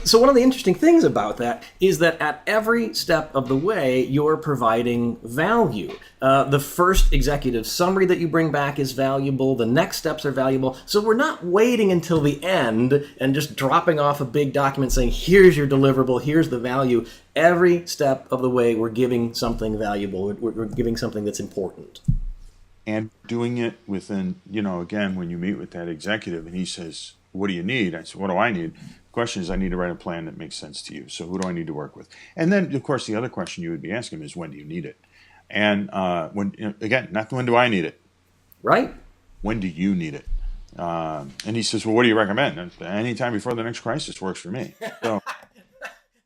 So one of the interesting things about that is that at every step of the way, you're providing value. The first executive summary that you bring back is valuable. The next steps are valuable. So we're not waiting until the end and just dropping off a big document saying, here's your deliverable, here's the value. Every step of the way, we're giving something valuable. We're giving something that's important. And doing it within, again, when you meet with that executive and he says, what do you need? I said, what do I need? The question is, I need to write a plan that makes sense to you. So who do I need to work with? And then, of course, the other question you would be asking him is, when do you need it? And again, not when do I need it? Right. When do you need it? And he says, well, what do you recommend? And anytime before the next crisis works for me. So,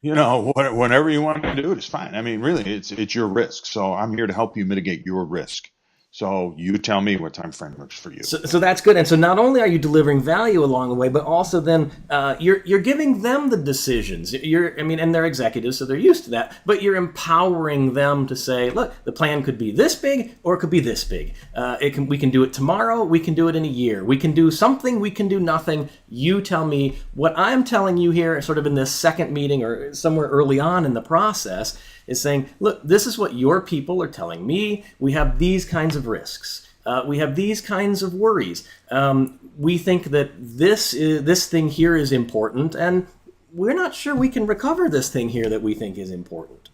whatever you want to do, it's fine. I mean, really, it's your risk. So I'm here to help you mitigate your risk. So you tell me what time frame works for you. So that's good. And so not only are you delivering value along the way, but also then you're giving them the decisions. And they're executives, so they're used to that. But you're empowering them to say, look, the plan could be this big or it could be this big. We can do it tomorrow. We can do it in a year. We can do something. We can do nothing. You tell me. What I'm telling you here, sort of in this second meeting or somewhere early on in the process, is saying, look, this is what your people are telling me. We have these kinds of risks. We have these kinds of worries. We think that this thing here is important, and we're not sure we can recover this thing here that we think is important.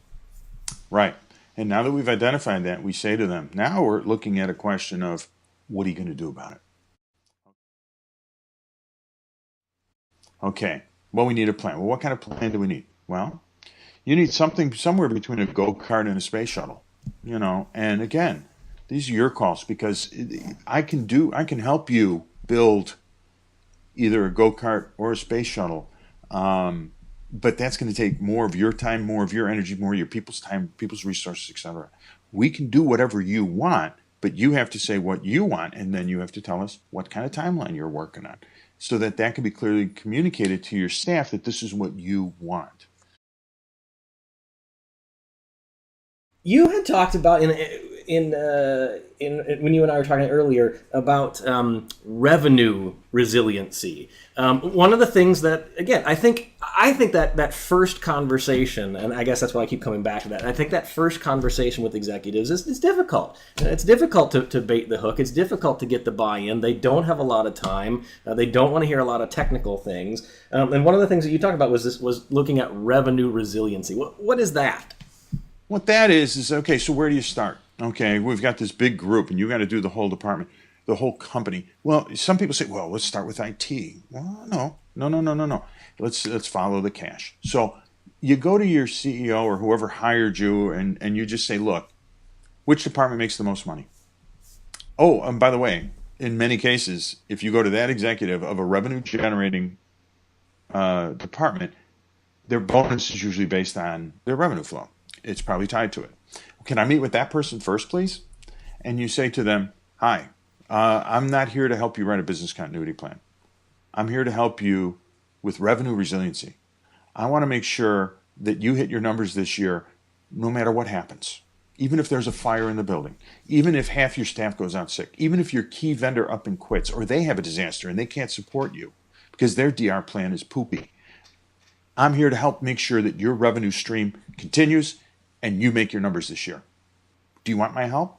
Right. And now that we've identified that, we say to them, now we're looking at a question of, what are you going to do about it? Okay. Well, we need a plan. Well, what kind of plan do we need? Well, you need something somewhere between a go-kart and a space shuttle, And again, these are your calls, because I can help you build either a go-kart or a space shuttle, but that's going to take more of your time, more of your energy, more of your people's time, people's resources, etc. We can do whatever you want, but you have to say what you want, and then you have to tell us what kind of timeline you're working on, so that can be clearly communicated to your staff that this is what you want. You had talked about in when you and I were talking earlier about revenue resiliency. One of the things that, again, I think that first conversation, and I guess that's why I keep coming back to that. I think that first conversation with executives is difficult. It's difficult to bait the hook. It's difficult to get the buy-in. They don't have a lot of time. They don't want to hear a lot of technical things. And one of the things that you talked about was looking at revenue resiliency. What is that? What that is okay, so where do you start? Okay, we've got this big group, and you got to do the whole department, the whole company. Well, some people say, well, let's start with IT. Well, no. Let's follow the cash. So you go to your CEO or whoever hired you, and you just say, look, which department makes the most money? Oh, and by the way, in many cases, if you go to that executive of a revenue-generating department, their bonus is usually based on their revenue flow. It's probably tied to it. Can I meet with that person first, please? And you say to them, hi, I'm not here to help you write a business continuity plan. I'm here to help you with revenue resiliency. I want to make sure that you hit your numbers this year no matter what happens. Even if there's a fire in the building, even if half your staff goes out sick, even if your key vendor up and quits, or they have a disaster and they can't support you because their DR plan is poopy. I'm here to help make sure that your revenue stream continues and you make your numbers this year. Do you want my help?